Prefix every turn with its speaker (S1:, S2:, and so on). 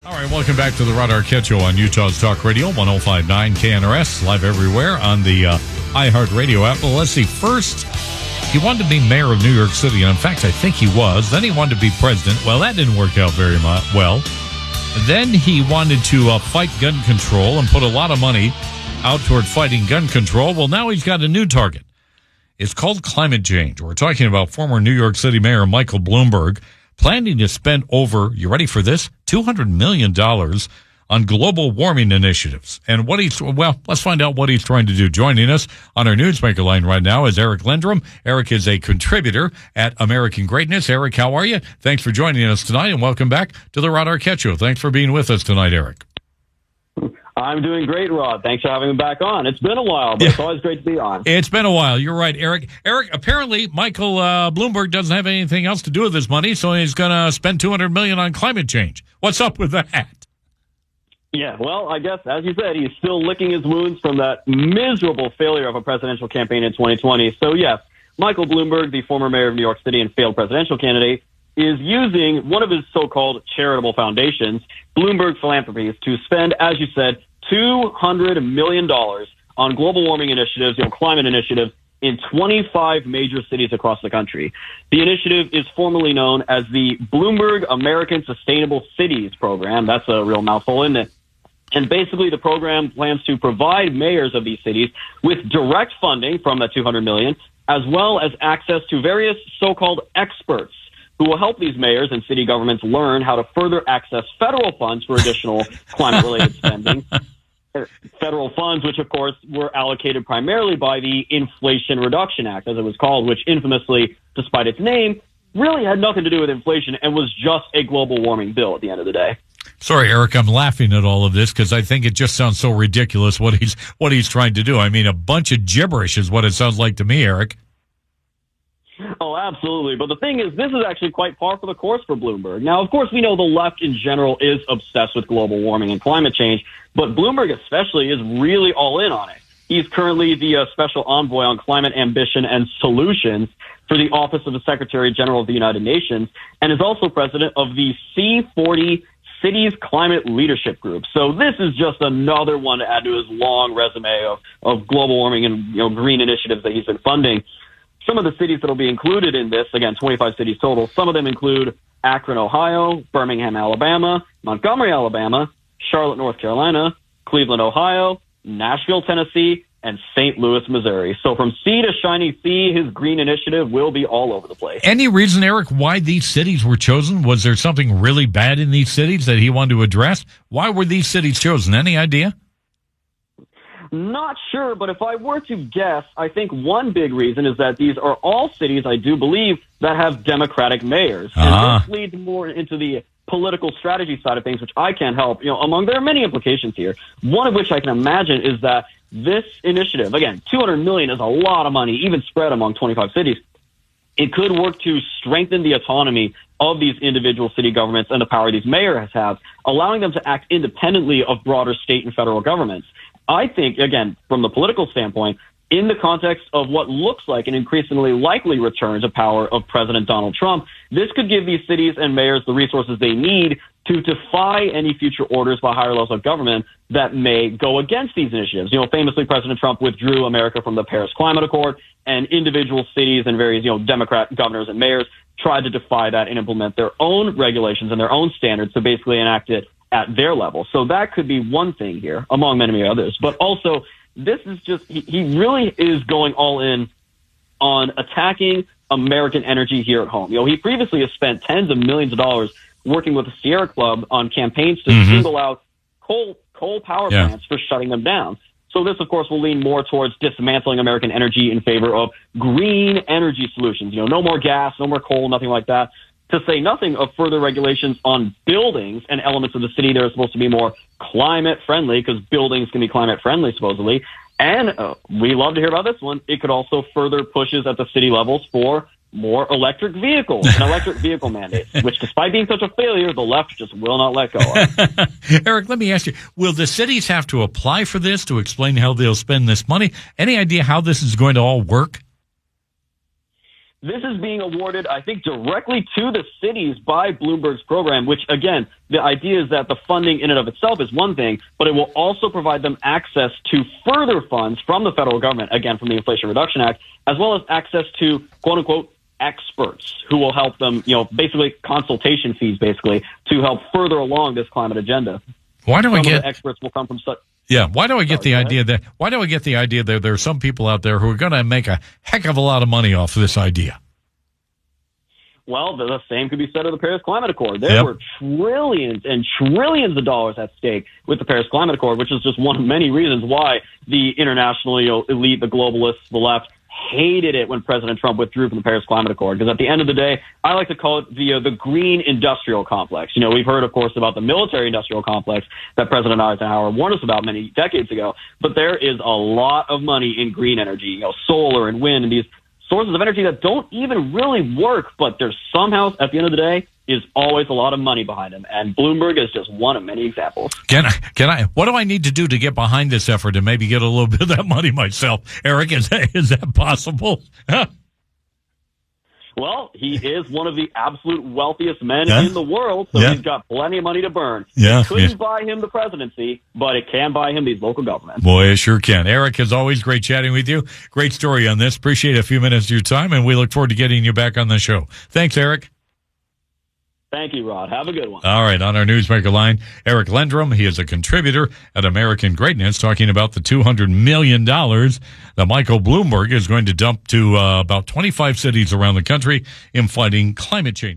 S1: All right, welcome back to the Rod Arquette Show on Utah's Talk Radio, 105.9 KNRS, live everywhere on the iHeartRadio app. Well, let's see. First, he wanted to be mayor of New York City, and in fact, I think he was. Then he wanted to be president. Well, that didn't work out very well. Then he wanted to fight gun control and put a lot of money out toward fighting gun control. Well, now he's got a new target. It's called climate change. We're talking about former New York City Mayor Michael Bloomberg planning to spend over, you ready for this, $200 million on global warming initiatives. And let's find out what he's trying to do. Joining us on our Newsmaker line right now is Eric Lindrum. Eric is a contributor at American Greatness. Eric, how are you? Thanks for joining us tonight, and welcome back to the Rod Arquette Show. Thanks for being with us tonight, Eric.
S2: I'm doing great, Rod. Thanks for having me back on. It's been a while, but It's always great to be on.
S1: It's been a while. You're right, Eric. Eric, apparently Michael Bloomberg doesn't have anything else to do with his money, so he's going to spend $200 million on climate change. What's up with that?
S2: Yeah, well, I guess, as you said, he's still licking his wounds from that miserable failure of a presidential campaign in 2020. So, yes, Michael Bloomberg, the former mayor of New York City and failed presidential candidate, is using one of his so-called charitable foundations, Bloomberg Philanthropies, to spend, as you said, $200 million on global warming initiatives, climate initiatives in 25 major cities across the country. The initiative is formally known as the Bloomberg American Sustainable Cities Program. That's a real mouthful, isn't it? And basically, the program plans to provide mayors of these cities with direct funding from the $200 million, as well as access to various so-called experts who will help these mayors and city governments learn how to further access federal funds for additional climate-related spending. Federal funds, which, of course, were allocated primarily by the Inflation Reduction Act, as it was called, which infamously, despite its name, really had nothing to do with inflation and was just a global warming bill at the end of the day.
S1: Sorry, Eric, I'm laughing at all of this because I think it just sounds so ridiculous what he's trying to do. I mean, a bunch of gibberish is what it sounds like to me, Eric.
S2: Oh, absolutely. But the thing is, this is actually quite par for the course for Bloomberg. Now, of course, we know the left in general is obsessed with global warming and climate change, but Bloomberg especially is really all in on it. He's currently the special envoy on climate ambition and solutions for the Office of the Secretary General of the United Nations, and is also president of the C40 Cities Climate Leadership Group. So this is just another one to add to his long resume of global warming and green initiatives that he's been funding. Some of the cities that will be included in this, again, 25 cities total, some of them include Akron, Ohio, Birmingham, Alabama, Montgomery, Alabama, Charlotte, North Carolina, Cleveland, Ohio, Nashville, Tennessee, and St. Louis, Missouri. So from sea to shining sea, his green initiative will be all over the place.
S1: Any reason, Eric, why these cities were chosen? Was there something really bad in these cities that he wanted to address? Why were these cities chosen? Any idea?
S2: Not sure, but if I were to guess, I think one big reason is that these are all cities, I do believe, that have Democratic mayors. And this leads more into the political strategy side of things, which I can't help. There are many implications here. One of which I can imagine is that this initiative, again, $200 million is a lot of money, even spread among 25 cities. It could work to strengthen the autonomy of these individual city governments and the power these mayors have, allowing them to act independently of broader state and federal governments. I think, again, from the political standpoint, in the context of what looks like an increasingly likely return to power of President Donald Trump, this could give these cities and mayors the resources they need to defy any future orders by higher levels of government that may go against these initiatives. Famously, President Trump withdrew America from the Paris Climate Accord, and individual cities and various, Democrat governors and mayors tried to defy that and implement their own regulations and their own standards to basically enact it at their level. So that could be one thing here, among many others. But also, this is just, he really is going all in on attacking American energy here at home. He previously has spent tens of millions of dollars working with the Sierra Club on campaigns to single out coal power plants for shutting them down. So this, of course, will lean more towards dismantling American energy in favor of green energy solutions. No more gas, no more coal, nothing like that. To say nothing of further regulations on buildings and elements of the city that are supposed to be more climate friendly, because buildings can be climate friendly, supposedly. And we love to hear about this one. It could also further pushes at the city levels for more electric vehicles and electric vehicle mandates, which, despite being such a failure, the left just will not let go of.
S1: Eric, let me ask you, will the cities have to apply for this to explain how they'll spend this money? Any idea how this is going to all work?
S2: This is being awarded, I think, directly to the cities by Bloomberg's program, which, again, the idea is that the funding in and of itself is one thing, but it will also provide them access to further funds from the federal government, again, from the Inflation Reduction Act, as well as access to, quote-unquote, experts who will help them, basically consultation fees, basically, to help further along this climate agenda.
S1: Why do I get
S2: experts will come from such...
S1: Yeah, why do I get the idea that there are some people out there who are going to make a heck of a lot of money off of this idea?
S2: Well, the same could be said of the Paris Climate Accord. There were trillions and trillions of dollars at stake with the Paris Climate Accord, which is just one of many reasons why the international elite, the globalists, the left, hated it when President Trump withdrew from the Paris Climate Accord. Because at the end of the day, I like to call it the green industrial complex. We've heard, of course, about the military industrial complex that President Eisenhower warned us about many decades ago. But there is a lot of money in green energy, solar and wind and these sources of energy that don't even really work, but there's somehow, at the end of the day, is always a lot of money behind them. And Bloomberg is just one of many examples.
S1: What do I need to do to get behind this effort and maybe get a little bit of that money myself? Eric, is that possible?
S2: Well, he is one of the absolute wealthiest men in the world, so he's got plenty of money to burn. It couldn't buy him the presidency, but it can buy him these local governments.
S1: Boy, it sure can. Eric, as always, great chatting with you. Great story on this. Appreciate a few minutes of your time, and we look forward to getting you back on the show. Thanks, Eric.
S2: Thank you, Rod. Have a good one.
S1: All right. On our Newsmaker line, Eric Lendrum. He is a contributor at American Greatness, talking about the $200 million that Michael Bloomberg is going to dump to about 25 cities around the country in fighting climate change.